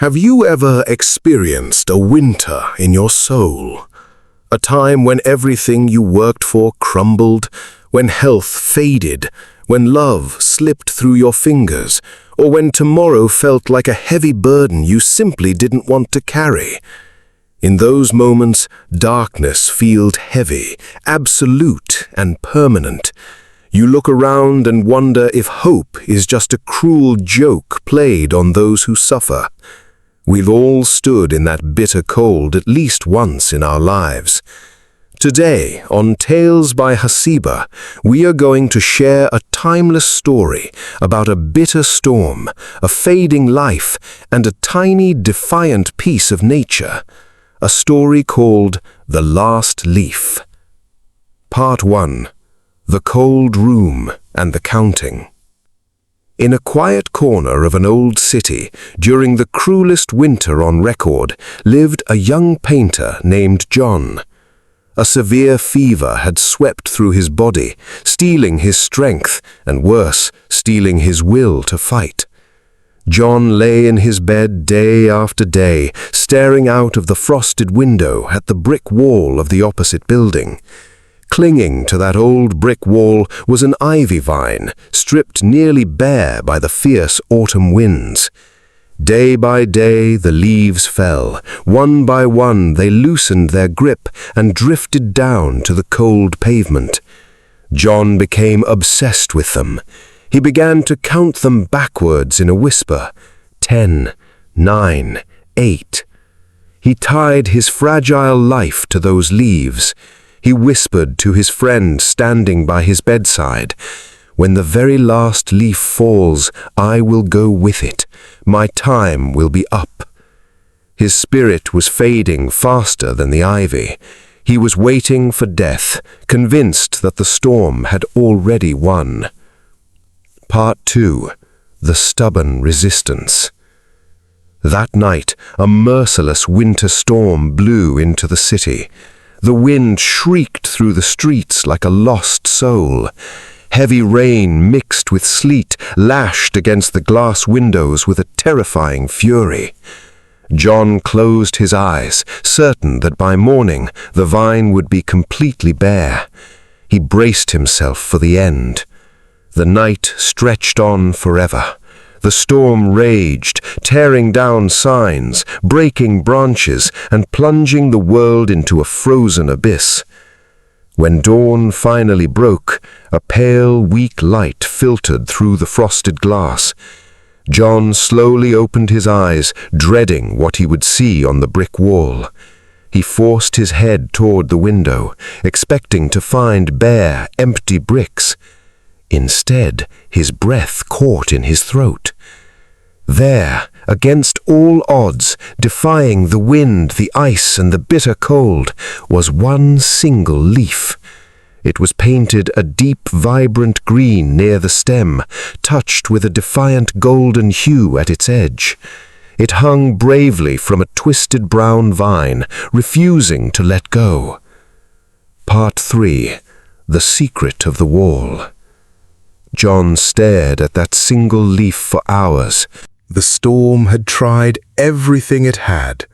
Have you ever experienced a winter in your soul? A time when everything you worked for crumbled, when health faded, when love slipped through your fingers, or when tomorrow felt like a heavy burden you simply didn't want to carry? In those moments, darkness feels heavy, absolute and permanent. You look around and wonder if hope is just a cruel joke played on those who suffer. We've all stood in that bitter cold at least once in our lives. Today, on Tales by Hasiba, we are going to share a timeless story about a bitter storm, a fading life, and a tiny, defiant piece of nature. A story called The Last Leaf. Part 1. The Cold Room and the Counting. In a quiet corner of an old city, during the cruelest winter on record, lived a young painter named John. A severe fever had swept through his body, stealing his strength, and worse, stealing his will to fight. John lay in his bed day after day, staring out of the frosted window at the brick wall of the opposite building. Clinging to that old brick wall was an ivy vine, stripped nearly bare by the fierce autumn winds. Day by day the leaves fell. One by one they loosened their grip and drifted down to the cold pavement. John became obsessed with them. He began to count them backwards in a whisper. 10, 9, 8. He tied his fragile life to those leaves. He whispered to his friend standing by his bedside, "When the very last leaf falls, I will go with it. My time will be up." His spirit was fading faster than the ivy. He was waiting for death, convinced that the storm had already won. Part 2. The Stubborn Resistance. That night, a merciless winter storm blew into the city. The wind shrieked through the streets like a lost soul. Heavy rain mixed with sleet lashed against the glass windows with a terrifying fury. John closed his eyes, certain that by morning the vine would be completely bare. He braced himself for the end. The night stretched on forever. The storm raged, tearing down signs, breaking branches, and plunging the world into a frozen abyss. When dawn finally broke, a pale, weak light filtered through the frosted glass. John slowly opened his eyes, dreading what he would see on the brick wall. He forced his head toward the window, expecting to find bare, empty bricks. Instead, his breath caught in his throat. There, against all odds, defying the wind, the ice, and the bitter cold, was one single leaf. It was painted a deep, vibrant green near the stem, touched with a defiant golden hue at its edge. It hung bravely from a twisted brown vine, refusing to let go. Part 3. The Secret of the Wall. John stared at that single leaf for hours. The storm had tried everything it had.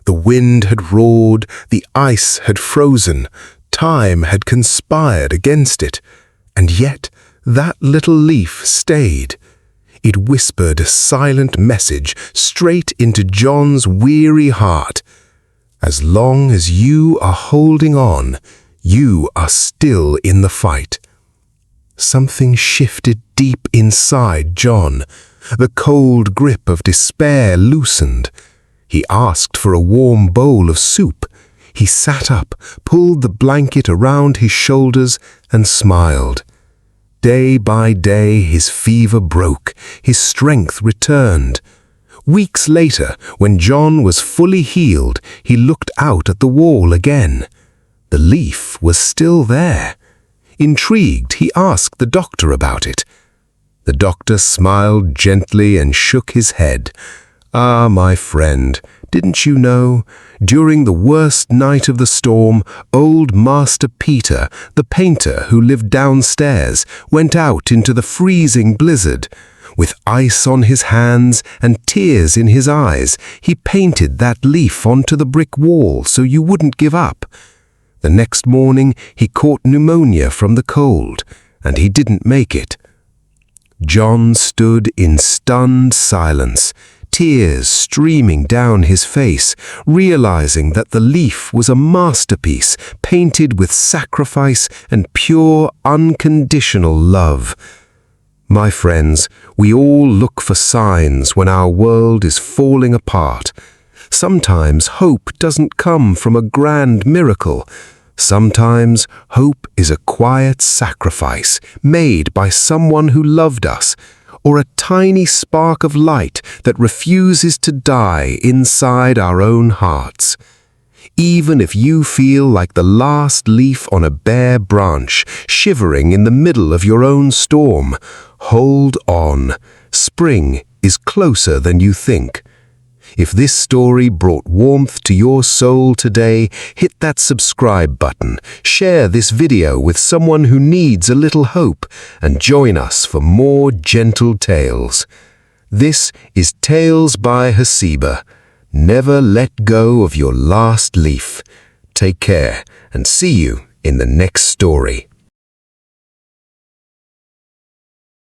The wind had roared, the ice had frozen, time had conspired against it, and yet that little leaf stayed. It whispered a silent message straight into John's weary heart. As long as you are holding on, you are still in the fight. Something shifted deep inside John. The cold grip of despair loosened. He asked for a warm bowl of soup. He sat up, pulled the blanket around his shoulders, and smiled. Day by day his fever broke, his strength returned. Weeks later, when John was fully healed, he looked out at the wall again. The leaf was still there. Intrigued, he asked the doctor about it. The doctor smiled gently and shook his head. "Ah, my friend, didn't you know? During the worst night of the storm, old Master Peter, the painter who lived downstairs, went out into the freezing blizzard. With ice on his hands and tears in his eyes, he painted that leaf onto the brick wall so you wouldn't give up. The next morning, he caught pneumonia from the cold, and he didn't make it. John stood in stunned silence, tears streaming down his face, realizing that the leaf was a masterpiece painted with sacrifice and pure, unconditional love. My friends, we all look for signs when our world is falling apart. Sometimes hope doesn't come from a grand miracle. Sometimes hope is a quiet sacrifice made by someone who loved us, or a tiny spark of light that refuses to die inside our own hearts. Even if you feel like the last leaf on a bare branch, shivering in the middle of your own storm, hold on. Spring is closer than you think. If this story brought warmth to your soul today, hit that subscribe button, share this video with someone who needs a little hope, and join us for more gentle tales. This is Tales by Hasiba. Never let go of your last leaf. Take care and see you in the next story.